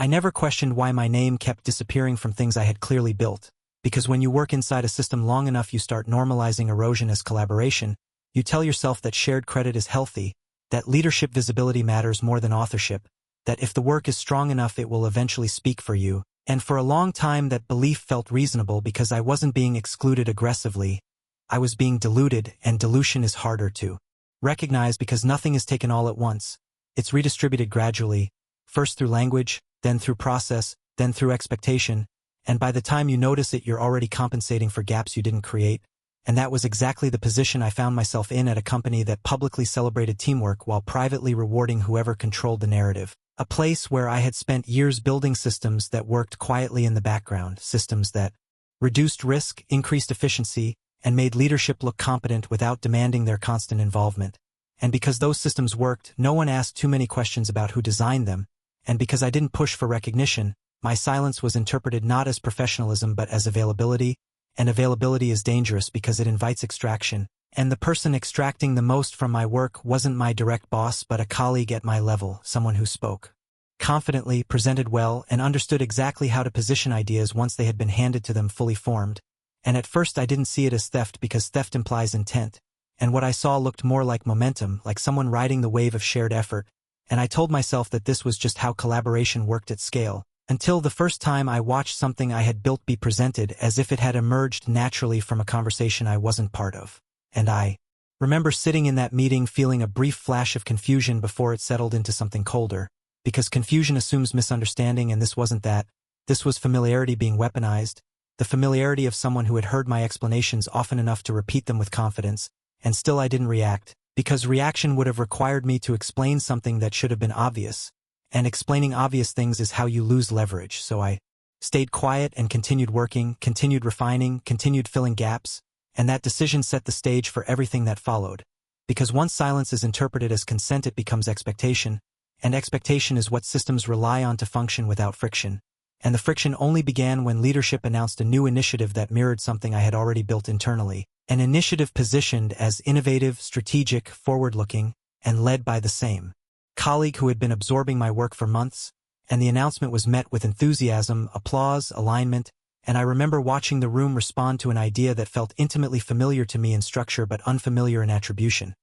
I never questioned why my name kept disappearing from things I had clearly built, because when you work inside a system long enough you start normalizing erosion as collaboration. You tell yourself that shared credit is healthy, that leadership visibility matters more than authorship, that if the work is strong enough it will eventually speak for you, and for a long time that belief felt reasonable because I wasn't being excluded aggressively. I was being diluted, and dilution is harder to recognize because nothing is taken all at once. It's redistributed gradually, first through language, then through process, then through expectation, and by the time you notice it you're already compensating for gaps you didn't create. And that was exactly the position I found myself in at a company that publicly celebrated teamwork while privately rewarding whoever controlled the narrative. A place where I had spent years building systems that worked quietly in the background, systems that reduced risk, increased efficiency, and made leadership look competent without demanding their constant involvement. And because those systems worked, no one asked too many questions about who designed them, and because I didn't push for recognition, my silence was interpreted not as professionalism but as availability, and availability is dangerous because it invites extraction, and the person extracting the most from my work wasn't my direct boss but a colleague at my level, someone who spoke confidently, presented well, and understood exactly how to position ideas once they had been handed to them fully formed. And at first I didn't see it as theft because theft implies intent, and what I saw looked more like momentum, like someone riding the wave of shared effort, and I told myself that this was just how collaboration worked at scale. Until the first time I watched something I had built be presented as if it had emerged naturally from a conversation I wasn't part of. And I remember sitting in that meeting feeling a brief flash of confusion before it settled into something colder, because confusion assumes misunderstanding and this wasn't that. This was familiarity being weaponized, the familiarity of someone who had heard my explanations often enough to repeat them with confidence, and still I didn't react, because reaction would have required me to explain something that should have been obvious. And explaining obvious things is how you lose leverage, so I stayed quiet and continued working, continued refining, continued filling gaps, and that decision set the stage for everything that followed. Because once silence is interpreted as consent it becomes expectation, and expectation is what systems rely on to function without friction. And the friction only began when leadership announced a new initiative that mirrored something I had already built internally, an initiative positioned as innovative, strategic, forward-looking, and led by the same colleague who had been absorbing my work for months, and the announcement was met with enthusiasm, applause, alignment, and I remember watching the room respond to an idea that felt intimately familiar to me in structure but unfamiliar in attribution.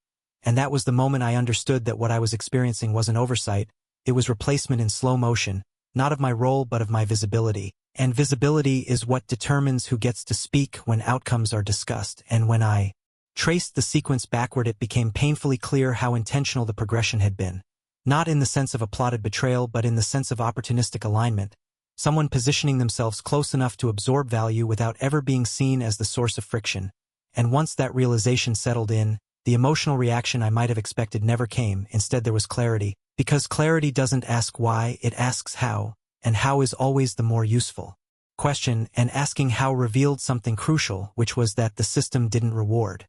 And that was the moment I understood that what I was experiencing wasn't oversight, it was replacement in slow motion, not of my role but of my visibility. And visibility is what determines who gets to speak when outcomes are discussed, and when I traced the sequence backward it became painfully clear how intentional the progression had been. Not in the sense of a plotted betrayal but in the sense of opportunistic alignment, someone positioning themselves close enough to absorb value without ever being seen as the source of friction. And once that realization settled in, the emotional reaction I might have expected never came. Instead there was clarity, because clarity doesn't ask why, it asks how, and how is always the more useful question, and asking how revealed something crucial, which was that the system didn't reward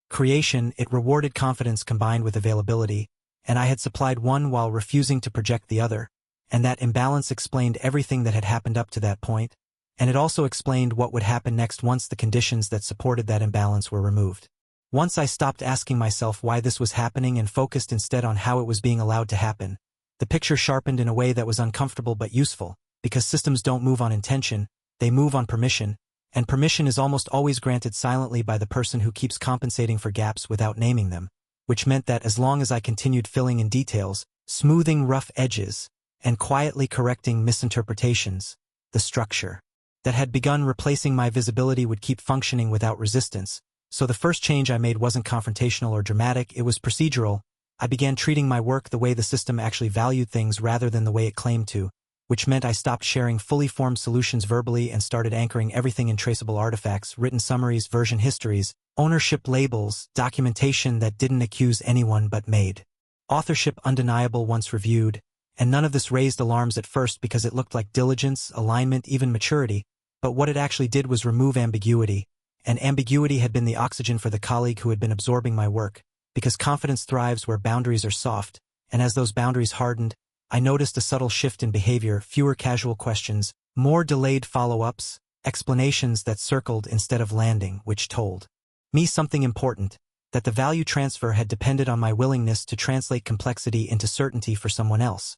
creation, it rewarded confidence combined with availability, and I had supplied one while refusing to project the other, and that imbalance explained everything that had happened up to that point, and it also explained what would happen next once the conditions that supported that imbalance were removed. Once I stopped asking myself why this was happening and focused instead on how it was being allowed to happen, the picture sharpened in a way that was uncomfortable but useful, because systems don't move on intention, they move on permission, and permission is almost always granted silently by the person who keeps compensating for gaps without naming them, which meant that as long as I continued filling in details, smoothing rough edges, and quietly correcting misinterpretations, the structure that had begun replacing my visibility would keep functioning without resistance. So the first change I made wasn't confrontational or dramatic, it was procedural. I began treating my work the way the system actually valued things rather than the way it claimed to, which meant I stopped sharing fully formed solutions verbally and started anchoring everything in traceable artifacts, written summaries, version histories, ownership labels, documentation that didn't accuse anyone but made authorship undeniable once reviewed, and none of this raised alarms at first because it looked like diligence, alignment, even maturity, but what it actually did was remove ambiguity, and ambiguity had been the oxygen for the colleague who had been absorbing my work, because confidence thrives where boundaries are soft, and as those boundaries hardened, I noticed a subtle shift in behavior, fewer casual questions, more delayed follow-ups, explanations that circled instead of landing, which told me something important, that the value transfer had depended on my willingness to translate complexity into certainty for someone else.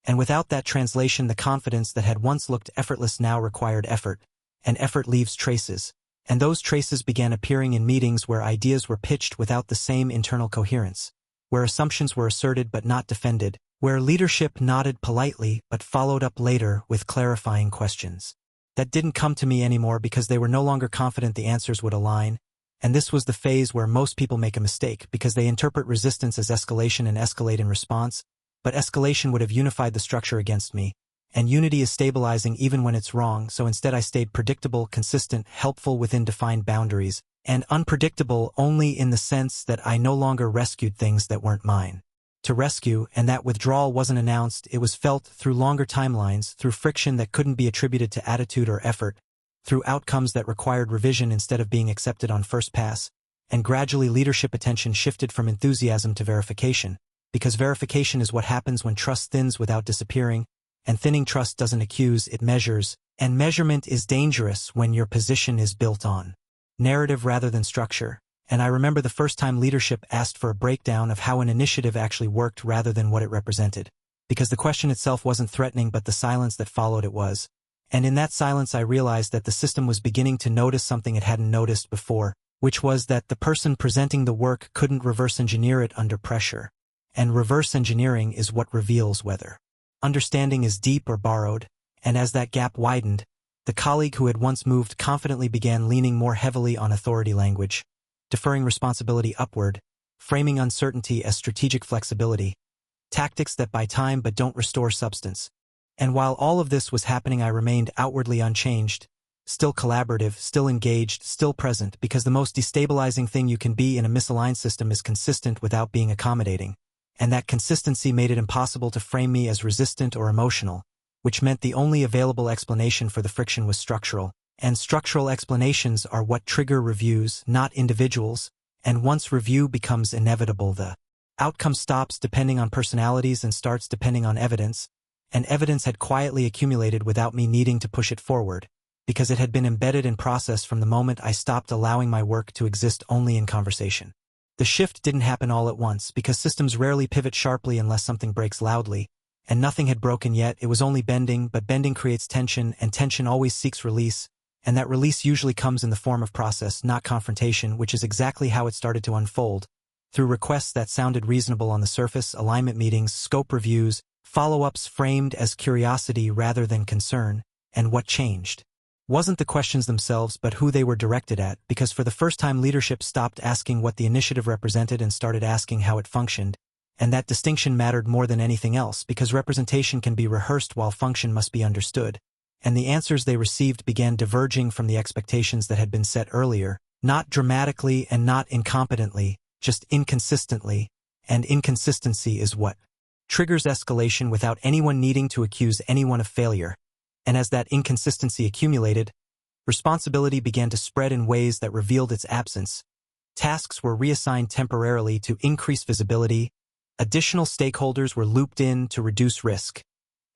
And without that translation, the confidence that had once looked effortless now required effort, and effort leaves traces. And those traces began appearing in meetings where ideas were pitched without the same internal coherence, where assumptions were asserted but not defended, where leadership nodded politely but followed up later with clarifying questions that didn't come to me anymore because they were no longer confident the answers would align. And this was the phase where most people make a mistake because they interpret resistance as escalation and escalate in response, but escalation would have unified the structure against me. And unity is stabilizing even when it's wrong, so instead I stayed predictable, consistent, helpful within defined boundaries, and unpredictable only in the sense that I no longer rescued things that weren't mine to rescue, and that withdrawal wasn't announced, it was felt through longer timelines, through friction that couldn't be attributed to attitude or effort, through outcomes that required revision instead of being accepted on first pass, and gradually leadership attention shifted from enthusiasm to verification, because verification is what happens when trust thins without disappearing, and thinning trust doesn't accuse, it measures, and measurement is dangerous when your position is built on narrative rather than structure. And I remember the first time leadership asked for a breakdown of how an initiative actually worked rather than what it represented, because the question itself wasn't threatening but the silence that followed it was. And in that silence I realized that the system was beginning to notice something it hadn't noticed before, which was that the person presenting the work couldn't reverse engineer it under pressure. And reverse engineering is what reveals whether understanding is deep or borrowed, and as that gap widened, the colleague who had once moved confidently began leaning more heavily on authority language, deferring responsibility upward, framing uncertainty as strategic flexibility, tactics that buy time but don't restore substance. And while all of this was happening, I remained outwardly unchanged, still collaborative, still engaged, still present, because the most destabilizing thing you can be in a misaligned system is consistent without being accommodating. And that consistency made it impossible to frame me as resistant or emotional, which meant the only available explanation for the friction was structural. And structural explanations are what trigger reviews, not individuals, and once review becomes inevitable, the outcome stops depending on personalities and starts depending on evidence, and evidence had quietly accumulated without me needing to push it forward, because it had been embedded in process from the moment I stopped allowing my work to exist only in conversation. The shift didn't happen all at once, because systems rarely pivot sharply unless something breaks loudly, and nothing had broken yet, it was only bending, but bending creates tension, and tension always seeks release, and that release usually comes in the form of process, not confrontation, which is exactly how it started to unfold, through requests that sounded reasonable on the surface, alignment meetings, scope reviews, follow-ups framed as curiosity rather than concern. And what changed wasn't the questions themselves but who they were directed at, because for the first time leadership stopped asking what the initiative represented and started asking how it functioned, and that distinction mattered more than anything else, because representation can be rehearsed while function must be understood, and the answers they received began diverging from the expectations that had been set earlier, not dramatically and not incompetently, just inconsistently, and inconsistency is what triggers escalation without anyone needing to accuse anyone of failure. And as that inconsistency accumulated, responsibility began to spread in ways that revealed its absence. Tasks were reassigned temporarily to increase visibility, additional stakeholders were looped in to reduce risk,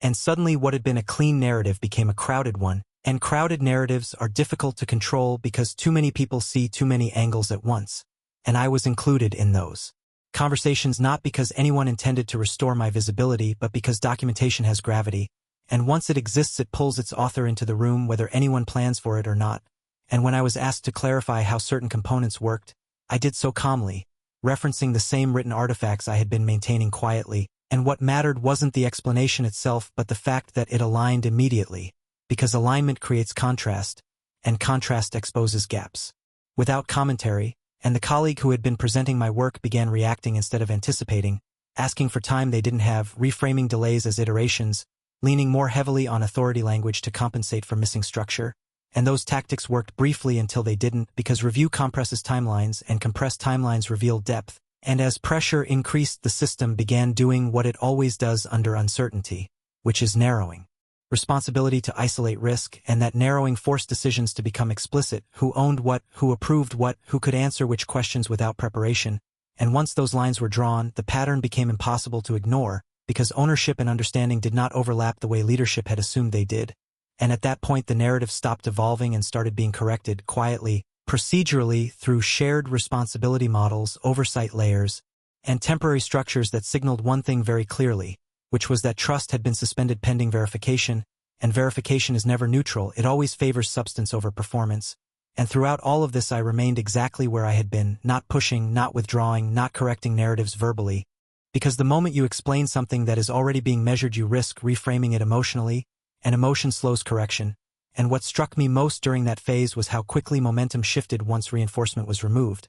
and suddenly what had been a clean narrative became a crowded one, and crowded narratives are difficult to control because too many people see too many angles at once, and I was included in those conversations not because anyone intended to restore my visibility but because documentation has gravity, and once it exists it pulls its author into the room whether anyone plans for it or not. And when I was asked to clarify how certain components worked, I did so calmly, referencing the same written artifacts I had been maintaining quietly, and what mattered wasn't the explanation itself but the fact that it aligned immediately, because alignment creates contrast, and contrast exposes gaps. Without commentary, and the colleague who had been presenting my work began reacting instead of anticipating, asking for time they didn't have, reframing delays as iterations, leaning more heavily on authority language to compensate for missing structure, and those tactics worked briefly until they didn't, because review compresses timelines and compressed timelines reveal depth, and as pressure increased the system began doing what it always does under uncertainty, which is narrowing responsibility to isolate risk, and that narrowing forced decisions to become explicit: who owned what, who approved what, who could answer which questions without preparation. And once those lines were drawn, the pattern became impossible to ignore, because ownership and understanding did not overlap the way leadership had assumed they did. And at that point the narrative stopped evolving and started being corrected, quietly, procedurally, through shared responsibility models, oversight layers, and temporary structures that signaled one thing very clearly: which was that trust had been suspended pending verification, and verification is never neutral, it always favors substance over performance. And throughout all of this I remained exactly where I had been, not pushing, not withdrawing, not correcting narratives verbally. Because the moment you explain something that is already being measured you risk reframing it emotionally, and emotion slows correction. And what struck me most during that phase was how quickly momentum shifted once reinforcement was removed.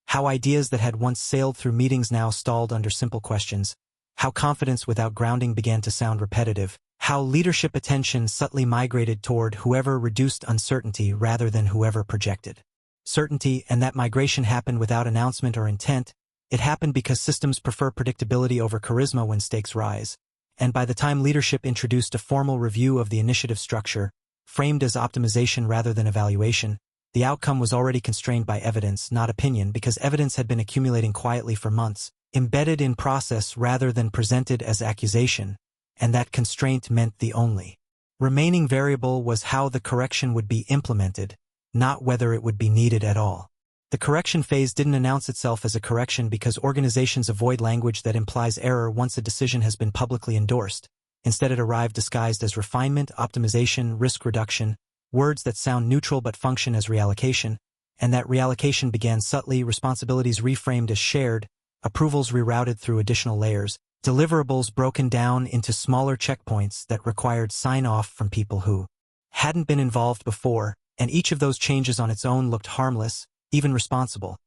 How ideas that had once sailed through meetings now stalled under simple questions. How confidence without grounding began to sound repetitive. How leadership attention subtly migrated toward whoever reduced uncertainty rather than whoever projected certainty, and that migration happened without announcement or intent. It happened because systems prefer predictability over charisma when stakes rise. And by the time leadership introduced a formal review of the initiative structure, framed as optimization rather than evaluation, the outcome was already constrained by evidence, not opinion, because evidence had been accumulating quietly for months, embedded in process rather than presented as accusation, and that constraint meant the only remaining variable was how the correction would be implemented, not whether it would be needed at all. The correction phase didn't announce itself as a correction because organizations avoid language that implies error once a decision has been publicly endorsed. Instead it arrived disguised as refinement, optimization, risk reduction, words that sound neutral but function as reallocation, and that reallocation began subtly, responsibilities reframed as shared, approvals rerouted through additional layers, deliverables broken down into smaller checkpoints that required sign-off from people who hadn't been involved before, and each of those changes on its own looked harmless, even responsible.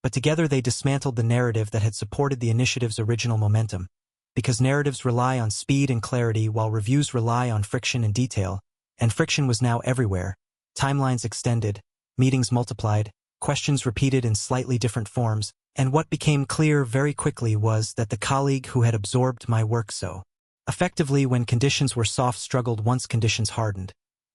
But together they dismantled the narrative that had supported the initiative's original momentum. Because narratives rely on speed and clarity while reviews rely on friction and detail, and friction was now everywhere. Timelines extended, meetings multiplied, questions repeated in slightly different forms, and what became clear very quickly was that the colleague who had absorbed my work so effectively when conditions were soft struggled once conditions hardened.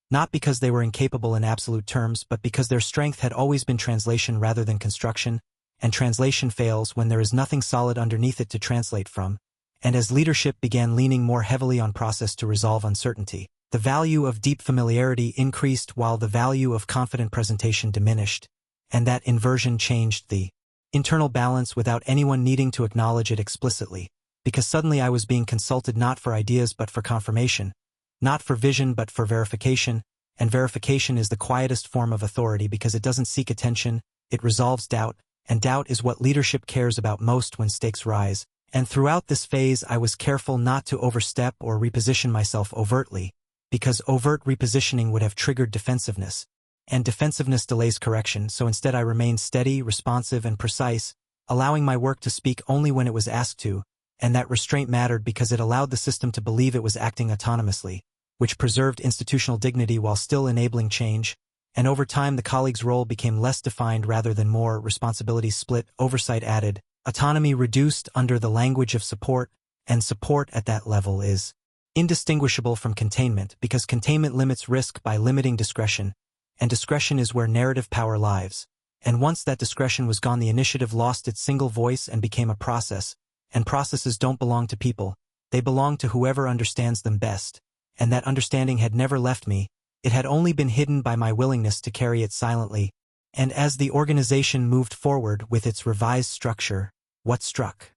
Not because they were incapable in absolute terms, but because their strength had always been translation rather than construction, and translation fails when there is nothing solid underneath it to translate from. And as leadership began leaning more heavily on process to resolve uncertainty, the value of deep familiarity increased while the value of confident presentation diminished, and that inversion changed the internal balance without anyone needing to acknowledge it explicitly, because suddenly I was being consulted not for ideas but for confirmation, not for vision but for verification, and verification is the quietest form of authority because it doesn't seek attention, it resolves doubt, and doubt is what leadership cares about most when stakes rise. And throughout this phase I was careful not to overstep or reposition myself overtly, because overt repositioning would have triggered defensiveness, and defensiveness delays correction, so instead I remained steady, responsive, and precise, allowing my work to speak only when it was asked to, and that restraint mattered because it allowed the system to believe it was acting autonomously, which preserved institutional dignity while still enabling change, and over time the colleague's role became less defined rather than more, responsibilities split, oversight added, autonomy reduced under the language of support, and support at that level is indistinguishable from containment because containment limits risk by limiting discretion, and discretion is where narrative power lives. And once that discretion was gone the initiative lost its single voice and became a process, and processes don't belong to people, they belong to whoever understands them best, and that understanding had never left me, it had only been hidden by my willingness to carry it silently. And as the organization moved forward with its revised structure, what struck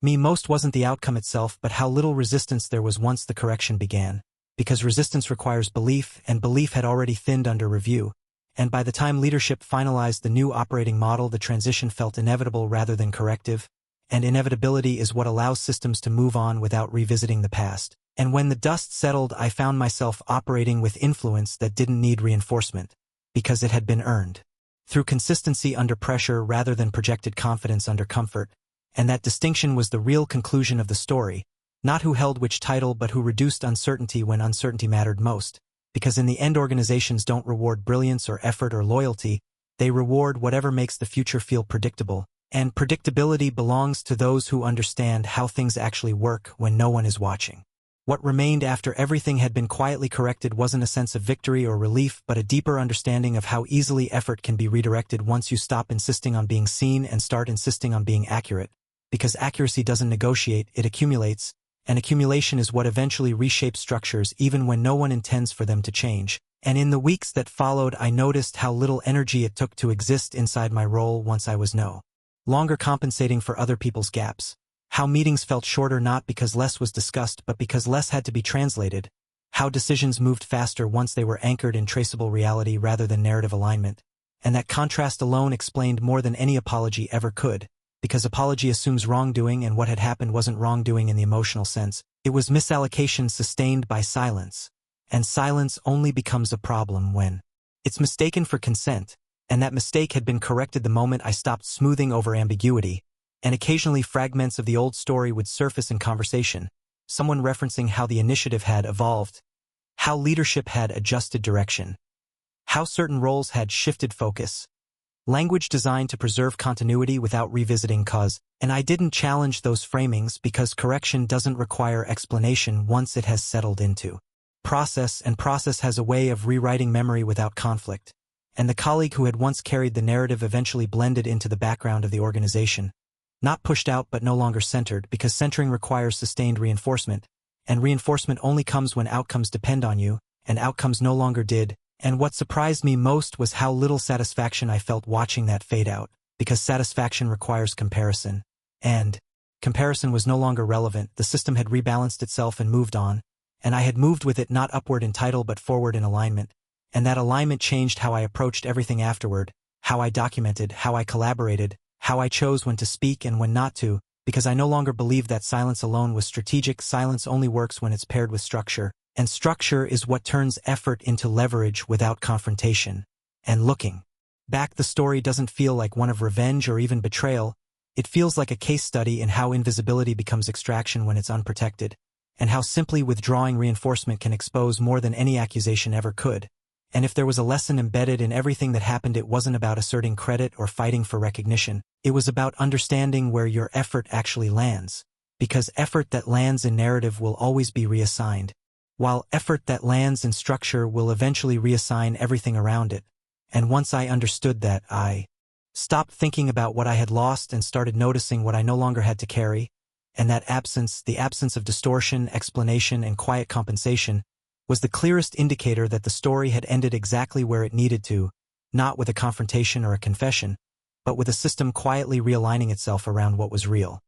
me most wasn't the outcome itself but how little resistance there was once the correction began, because resistance requires belief, and belief had already thinned under review, and by the time leadership finalized the new operating model the transition felt inevitable rather than corrective, and inevitability is what allows systems to move on without revisiting the past. And when the dust settled I found myself operating with influence that didn't need reinforcement, because it had been earned through consistency under pressure rather than projected confidence under comfort, and that distinction was the real conclusion of the story, not who held which title but who reduced uncertainty when uncertainty mattered most, because in the end organizations don't reward brilliance or effort or loyalty, they reward whatever makes the future feel predictable, and predictability belongs to those who understand how things actually work when no one is watching. What remained after everything had been quietly corrected wasn't a sense of victory or relief but a deeper understanding of how easily effort can be redirected once you stop insisting on being seen and start insisting on being accurate. Because accuracy doesn't negotiate, it accumulates, and accumulation is what eventually reshapes structures even when no one intends for them to change. And in the weeks that followed I noticed how little energy it took to exist inside my role once I was no longer compensating for other people's gaps, How meetings felt shorter not because less was discussed but because less had to be translated. How decisions moved faster once they were anchored in traceable reality rather than narrative alignment. And that contrast alone explained more than any apology ever could, because apology assumes wrongdoing and what had happened wasn't wrongdoing in the emotional sense. It was misallocation sustained by silence. And silence only becomes a problem when it's mistaken for consent, and that mistake had been corrected the moment I stopped smoothing over ambiguity, and occasionally fragments of the old story would surface in conversation, someone referencing how the initiative had evolved, how leadership had adjusted direction, how certain roles had shifted focus. Language designed to preserve continuity without revisiting cause, and I didn't challenge those framings because correction doesn't require explanation once it has settled into process, and process has a way of rewriting memory without conflict. And the colleague who had once carried the narrative eventually blended into the background of the organization. Not pushed out but no longer centered, because centering requires sustained reinforcement, and reinforcement only comes when outcomes depend on you, and outcomes no longer did. And what surprised me most was how little satisfaction I felt watching that fade out, because satisfaction requires comparison. And comparison was no longer relevant. The system had rebalanced itself and moved on, and I had moved with it, not upward in title but forward in alignment. And that alignment changed how I approached everything afterward, how I documented, how I collaborated, how I chose when to speak and when not to, because I no longer believed that silence alone was strategic. Silence only works when it's paired with structure, and structure is what turns effort into leverage without confrontation. And looking back, the story doesn't feel like one of revenge or even betrayal. It feels like a case study in how invisibility becomes extraction when it's unprotected, and how simply withdrawing reinforcement can expose more than any accusation ever could. And if there was a lesson embedded in everything that happened, it wasn't about asserting credit or fighting for recognition. It was about understanding where your effort actually lands. Because effort that lands in narrative will always be reassigned, while effort that lands in structure will eventually reassign everything around it. And once I understood that, I stopped thinking about what I had lost and started noticing what I no longer had to carry. And that absence, the absence of distortion, explanation, and quiet compensation, was the clearest indicator that the story had ended exactly where it needed to, not with a confrontation or a confession, but with a system quietly realigning itself around what was real.